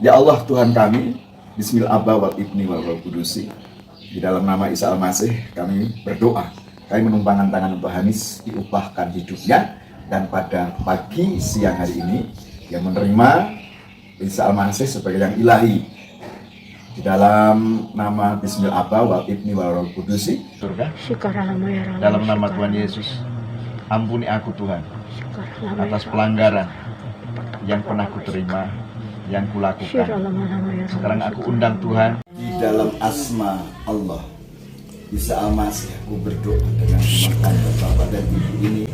Ya Allah Tuhan kami, Bismil Abba wal Ibni wal Roh Kudusi. Di dalam nama Isa Al-Masih kami berdoa. Kami menumpangkan tangan untuk Hanis, diubahkan hidupnya. Dan pada pagi siang hari ini, yang menerima Isa Al-Masih sebagai yang ilahi. Di dalam nama Bismil Abba wal Ibni wal Roh Kudusi. Surga. Dalam nama Tuhan Yesus, ampuni aku Tuhan atas pelanggaran yang pernah kuterima, yang kulakukan. Sekarang aku undang Tuhan. Di dalam asma Allah, Isa Al-Masih aku berdoa dengan rumah tangga Bapak dan Ibu ini.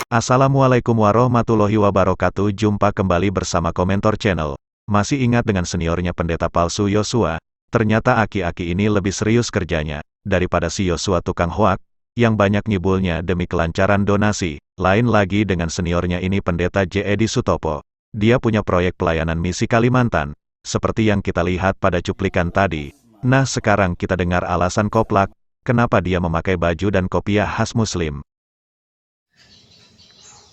Assalamualaikum warahmatullahi wabarakatuh. Jumpa kembali bersama Komentor Channel. Masih ingat dengan seniornya pendeta palsu Yosua? Ternyata aki-aki ini lebih serius kerjanya daripada si Yosua tukang hoak yang banyak nyibulnya demi kelancaran donasi. Lain lagi dengan seniornya ini pendeta J. Edi Sutopo. Dia punya proyek pelayanan misi Kalimantan, seperti yang kita lihat pada cuplikan tadi. Nah, sekarang kita dengar alasan Koplak, kenapa dia memakai baju dan kopiah khas Muslim.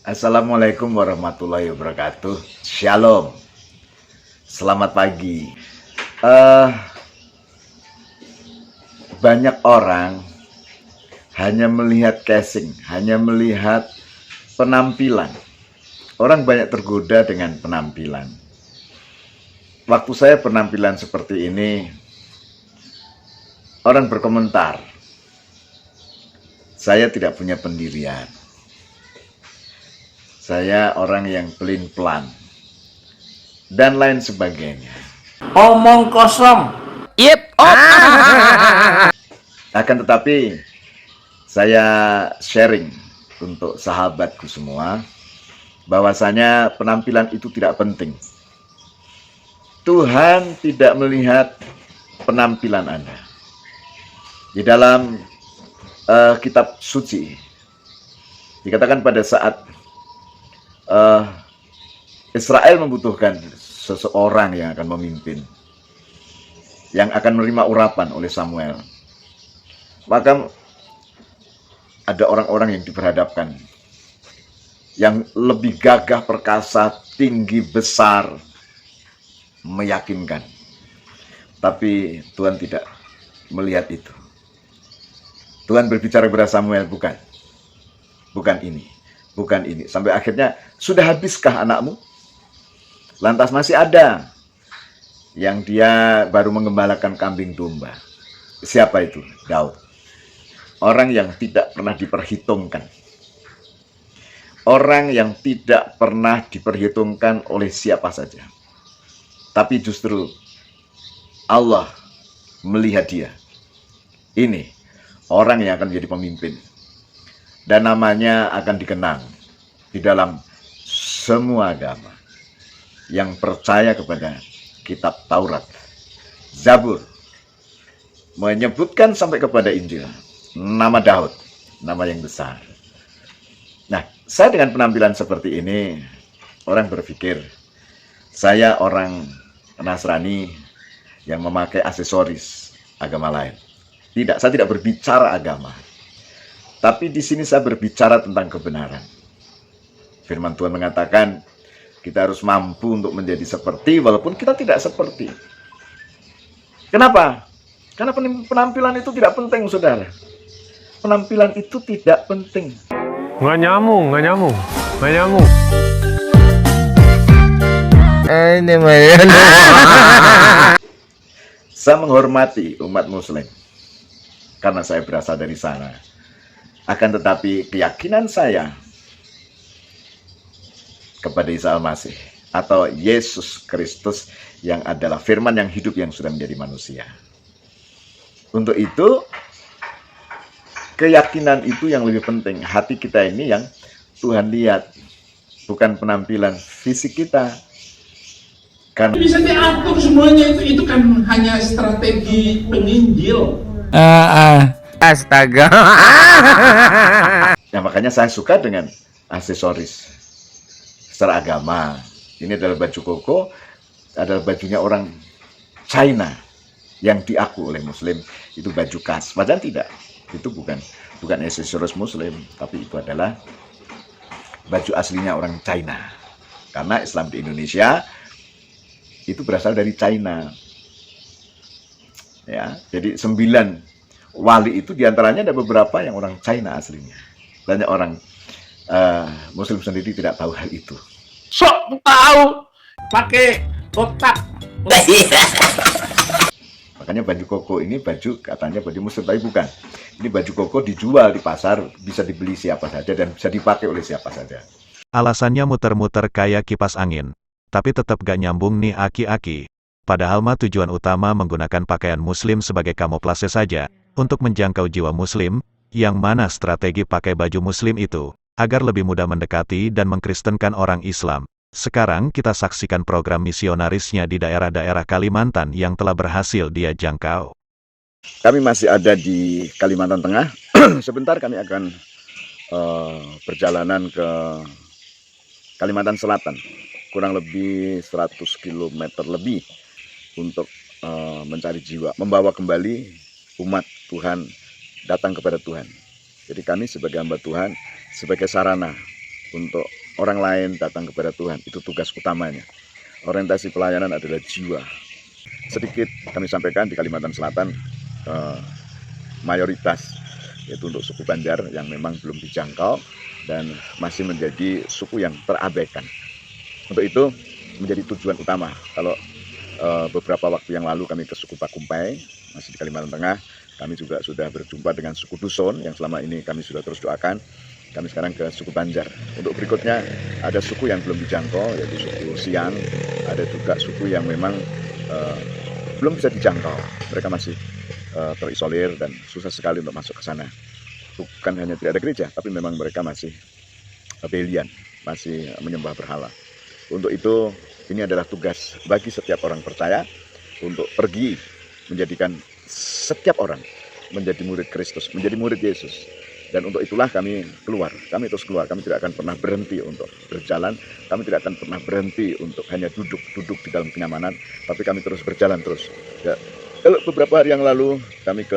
Assalamualaikum warahmatullahi wabarakatuh. Shalom. Selamat pagi. Banyak orang hanya melihat casing, hanya melihat penampilan. Orang banyak tergoda dengan penampilan. Waktu saya penampilan seperti ini, orang berkomentar, saya tidak punya pendirian. Saya orang yang pelin-pelan dan lain sebagainya. Omong kosong. Yep. Akan tetapi saya sharing untuk sahabatku semua bahwasanya penampilan itu tidak penting. Tuhan tidak melihat penampilan Anda. Di dalam kitab suci dikatakan pada saat Israel membutuhkan seseorang yang akan memimpin, yang akan menerima urapan oleh Samuel. Maka ada orang-orang yang diperhadapkan, yang lebih gagah perkasa, tinggi, besar, meyakinkan. Tapi Tuhan tidak melihat itu. Tuhan berbicara kepada Samuel, bukan ini. Bukan ini. Sampai akhirnya, sudah habiskah anakmu? Lantas masih ada yang dia baru mengembalakan kambing domba. Siapa itu? Daud. Orang yang tidak pernah diperhitungkan. Orang yang tidak pernah diperhitungkan oleh siapa saja. Tapi justru Allah melihat dia. Ini orang yang akan menjadi pemimpin. Dan namanya akan dikenang di dalam semua agama yang percaya kepada kitab Taurat, Zabur, menyebutkan sampai kepada Injil, nama Daud, nama yang besar. Nah, saya dengan penampilan seperti ini, orang berpikir saya orang Nasrani yang memakai aksesoris agama lain. Tidak, saya tidak berbicara agama. Tapi di sini saya berbicara tentang kebenaran. Firman Tuhan mengatakan kita harus mampu untuk menjadi seperti walaupun kita tidak seperti. Kenapa? Karena penampilan itu tidak penting, saudara. Penampilan itu tidak penting. Nggak nyambung. Saya menghormati umat Muslim karena saya berasal dari sana. Akan tetapi keyakinan saya kepada Isa Al-Masih atau Yesus Kristus yang adalah firman yang hidup yang sudah menjadi manusia. Untuk itu, keyakinan itu yang lebih penting. Hati kita ini yang Tuhan lihat, bukan penampilan fisik kita. Karena bisa diatur semuanya itu kan hanya strategi penginjil. Astaga. Ya, makanya saya suka dengan aksesoris secara agama. Ini adalah baju koko, adalah bajunya orang China yang diaku oleh Muslim, itu baju khas. Padahal tidak, itu bukan aksesoris Muslim, tapi itu adalah baju aslinya orang China. Karena Islam di Indonesia itu berasal dari China. Ya, jadi 9 wali itu diantaranya ada beberapa yang orang China aslinya. Banyak orang Muslim sendiri tidak tahu hal itu. Sok tahu pakai otak. Makanya baju koko ini baju katanya baju Muslim, tapi bukan. Ini baju koko dijual di pasar, bisa dibeli siapa saja dan bisa dipakai oleh siapa saja. Alasannya muter-muter kayak kipas angin. Tapi tetap gak nyambung nih aki-aki. Padahal mah tujuan utama menggunakan pakaian muslim sebagai kamuflase saja, untuk menjangkau jiwa muslim, yang mana strategi pakai baju muslim itu, agar lebih mudah mendekati dan mengkristenkan orang Islam. Sekarang kita saksikan program misionarisnya di daerah-daerah Kalimantan yang telah berhasil dia jangkau. Kami masih ada di Kalimantan Tengah. Sebentar kami akan perjalanan ke Kalimantan Selatan. Kurang lebih 100 km lebih untuk mencari jiwa, membawa kembali umat Tuhan datang kepada Tuhan. Jadi kami sebagai hamba Tuhan, sebagai sarana untuk orang lain datang kepada Tuhan, itu tugas utamanya. Orientasi pelayanan adalah jiwa. Sedikit kami sampaikan di Kalimantan Selatan, mayoritas yaitu untuk suku Banjar yang memang belum dijangkau dan masih menjadi suku yang terabaikan. Untuk itu menjadi tujuan utama. Kalau beberapa waktu yang lalu kami ke suku Pakumpai, masih di Kalimantan Tengah, kami juga sudah berjumpa dengan suku Dusun yang selama ini kami sudah terus doakan. Kami sekarang ke suku Banjar. Untuk berikutnya ada suku yang belum dijangkau, yaitu suku Siang. Ada juga suku yang memang belum bisa dijangkau. Mereka masih terisolir dan susah sekali untuk masuk ke sana. Bukan hanya tidak ada gereja, tapi memang mereka masih rebellion, masih menyembah berhala. Untuk itu, ini adalah tugas bagi setiap orang percaya untuk pergi menjadikan setiap orang menjadi murid Kristus, menjadi murid Yesus. Dan untuk itulah kami keluar, kami terus keluar, kami tidak akan pernah berhenti untuk berjalan, kami tidak akan pernah berhenti untuk hanya duduk di dalam kenyamanan, tapi kami terus berjalan terus. Ya, beberapa hari yang lalu kami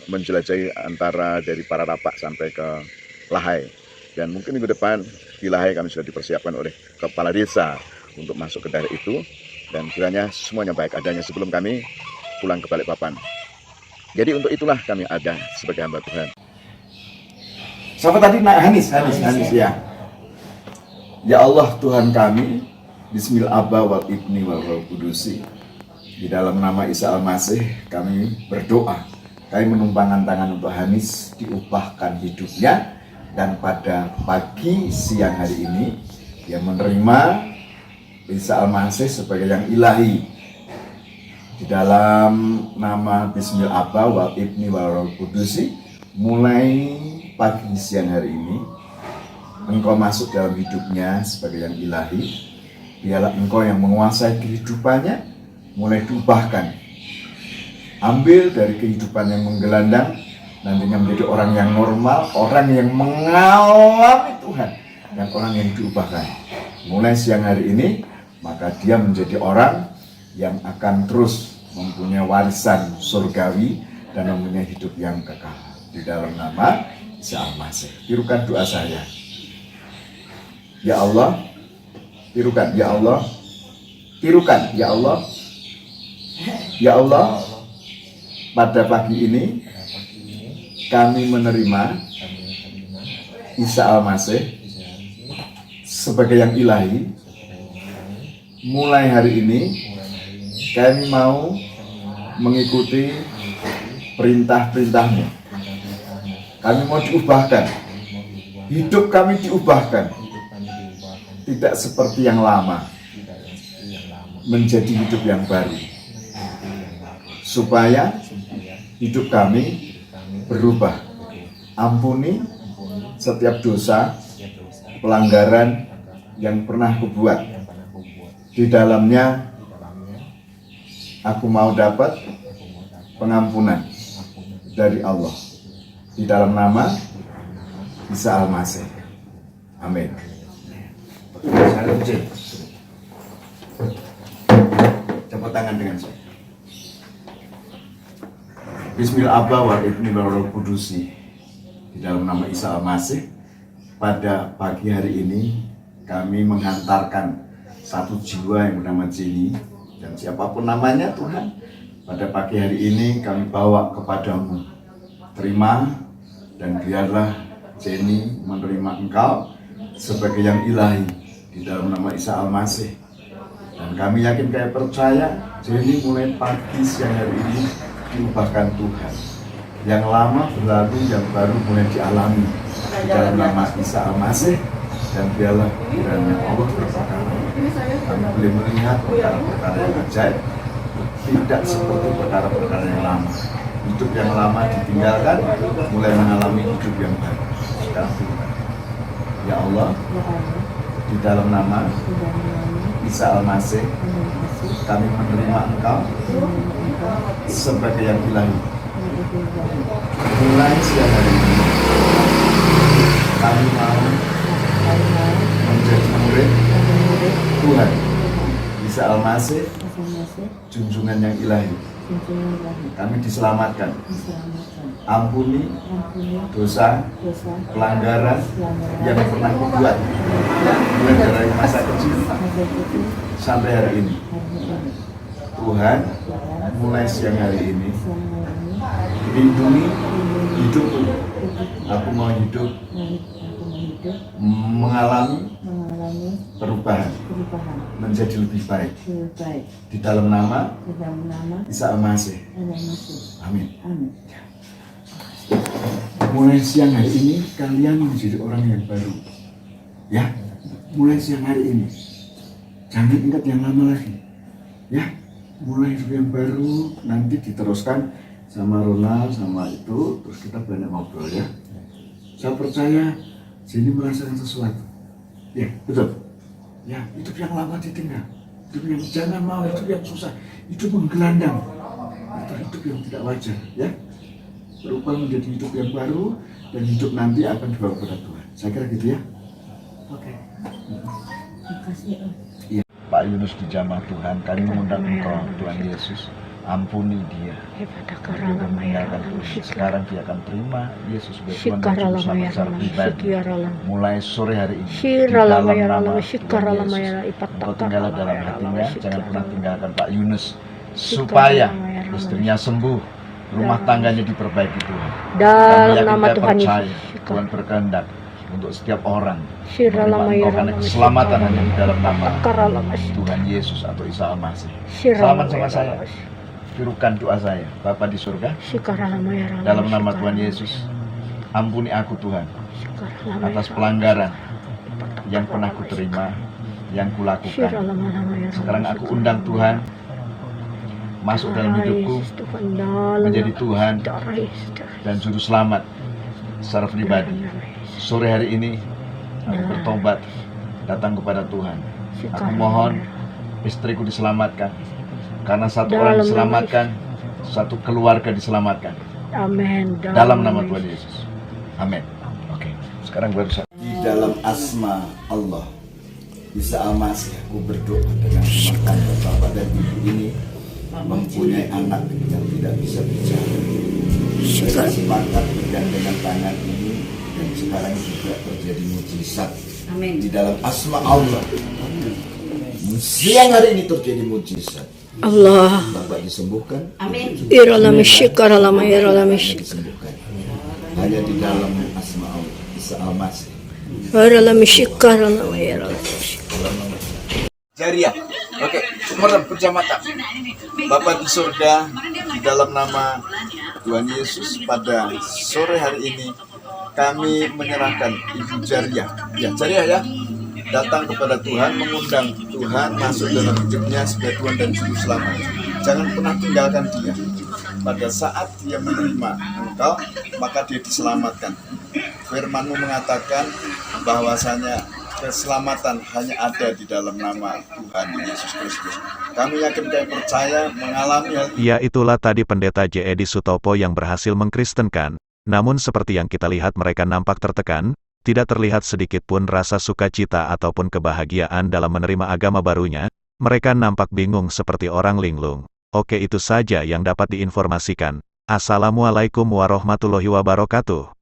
menjelajahi antara dari Pararapak sampai ke Lahai. Dan mungkin minggu depan di Lahai kami sudah dipersiapkan oleh kepala desa untuk masuk ke daerah itu. Dan kiranya semuanya baik adanya sebelum kami pulang ke Balikpapan. Jadi untuk itulah kami ada sebagai hamba Tuhan. Siapa tadi? Hanis ya. Ya Allah Tuhan kami, Bismillah Abba wal Ibni wal Roh Kudusi. Di dalam nama Isa Al-Masih kami berdoa. Kami menumpangkan tangan untuk Hanis, diubahkan hidupnya. Dan pada pagi siang hari ini, dia menerima Isa Al-Masih sebagai yang ilahi. Di dalam nama Bismillah Abba wal Ibni wal Roh Kudusi, mulai pagi siang hari ini, engkau masuk dalam hidupnya sebagai yang ilahi. Biarlah engkau yang menguasai kehidupannya, mulai diubahkan. Ambil dari kehidupan yang menggelandang, nantinya menjadi orang yang normal, orang yang mengalami Tuhan, dan orang yang diubahkan. Mulai siang hari ini, maka dia menjadi orang yang akan terus mempunyai warisan surgawi dan mempunyai hidup yang kekal. Di dalam nama Isa Al-Masih. Tirukan doa saya. Ya Allah, tirukan. Ya Allah, tirukan. Ya Allah, ya Allah, pada pagi ini kami menerima Isa Al-Masih sebagai yang ilahi. Mulai hari ini kami mau mengikuti perintah-perintahmu. Kami mau diubahkan. Hidup kami diubahkan. Tidak seperti yang lama. Menjadi hidup yang baru. Supaya hidup kami berubah. Ampuni setiap dosa, pelanggaran yang pernah kubuat. Di dalamnya aku mau dapat pengampunan dari Allah. Di dalam nama Isa Al-Masih. Amin. Campur tangan dengan saya. Bismillah Abba wal Ibni wal Roh Kudusi. Di dalam nama Isa Al-Masih, pada pagi hari ini kami menghantarkan satu jiwa yang bernama Jenny, dan siapapun namanya Tuhan, pada pagi hari ini kami bawa kepadamu. Terima dan biarlah Jenny menerima Engkau sebagai yang ilahi di dalam nama Isa Al-Masih. Dan kami yakin kayak percaya Jenny mulai pagi siang hari ini diubahkan Tuhan. Yang lama berlalu, yang baru mulai dialami di dalam nama Isa Al-Masih. Dan biarlah kiranya Allah berkata, kami boleh melihat perkara-perkara yang ajaib, tidak seperti perkara-perkara yang lama. Hidup yang lama ditinggalkan, mulai mengalami hidup yang baru. Sekarang Tuhan, ya Allah, di dalam nama Isa Al-Masih, kami menerima Engkau sebagai yang ilahi. Mulai siang hari ini, kami mau menjadi murid Tuhan Isa Al-Masih, junjungan yang ilahi. Kami diselamatkan. Ampuni dosa, pelanggaran yang pernah kubuat mulai dari masa kecil sampai hari ini. Tuhan, mulai siang hari ini, lindungi hidupku. Aku mau hidup mengalami perubahan menjadi lebih baik di dalam nama Isa Al-Masih. Amin. Mulai siang hari ini kalian menjadi orang yang baru, ya. Mulai siang hari ini jangan ingat yang lama lagi, ya. Mulai hidup yang baru, nanti diteruskan sama Ronald sama itu, terus kita banyak ngobrol, ya. Saya percaya Jenny merasakan sesuatu, ya, betul. Ya, hidup yang lama ditinggal, hidup yang jangan mau, hidup yang susah, hidup menggelandang, itu hidup yang tidak wajar, ya. Berubah menjadi hidup yang baru, dan hidup nanti akan dibawa kepada Tuhan. Saya kira gitu, ya. Oke. Makasih. Ya. Pak Yunus di jamaah Tuhan, kami mengundang Engkau, Tuhan Yesus. Ampuni dia. Dia meninggalkan Tuhan. Sekarang dia akan terima Yesus sebagai Tuhan dan Juru Selamat secara pribadi. Mulai sore hari ini, di dalam nama Tuhan Yesus, Engkau tinggallah dalam hatinya. Jangan pernah tinggalkan Pak Yunus, supaya istrinya sembuh, rumah tangganya diperbaiki Tuhan. Dalam nama Tuhan Yesus, Tuhan berkehendak untuk setiap orang menerima karena keselamatan hanya di dalam nama Tuhan Yesus atau Isa Al-Masih. Selamat sama saya. Tirukan doa saya, Bapa di surga, dalam nama Tuhan Yesus, ampuni aku Tuhan atas pelanggaran yang pernah kuterima, yang kulakukan. Sekarang aku undang Tuhan masuk dalam hidupku, menjadi Tuhan dan Juru Selamat secara pribadi. Sore hari ini aku bertobat, datang kepada Tuhan. Aku mohon istriku diselamatkan, karena satu orang diselamatkan, satu keluarga diselamatkan. Amin. Dalam nama Tuhan Yesus. Amin. Oke. Sekarang baru saya. Di dalam asma Allah, Isa Al-Masih, aku berdoa dengan rumah tangga bapak dan ibu ini mempunyai anak yang tidak bisa bicara. Saya sepakat dengan tangan ini, dan sekarang juga terjadi mujizat. Amin. Di dalam asma Allah. Siang hari ini terjadi mujizat. Allah. Bapak disembuhkan. Amin. Iralama syukaralama iralama disembuhkan. Hanya di dalam asma Allah, Isa Al-Masih. Iralama syukaralama iralama. Jariah. Oke, merem pejam mata. Bapak di surga, di dalam nama Tuhan Yesus, pada sore hari ini kami menyerahkan Ibu Jariah. Ya, Jariah ya. Datang kepada Tuhan, mengundang Tuhan masuk dalam hidupnya sebagai Tuhan dan Juru Selamat. Jangan pernah tinggalkan dia. Pada saat dia menerima Engkau, maka dia diselamatkan. Firman-Mu mengatakan bahwasanya keselamatan hanya ada di dalam nama Tuhan Yesus Kristus. Kami yakin dan percaya mengalami hal ini. Ya, itulah tadi Pendeta J. Edi Sutopo yang berhasil mengkristenkan. Namun seperti yang kita lihat, mereka nampak tertekan. Tidak terlihat sedikit pun rasa sukacita ataupun kebahagiaan dalam menerima agama barunya. Mereka nampak bingung seperti orang linglung. Oke, itu saja yang dapat diinformasikan. Assalamualaikum warahmatullahi wabarakatuh.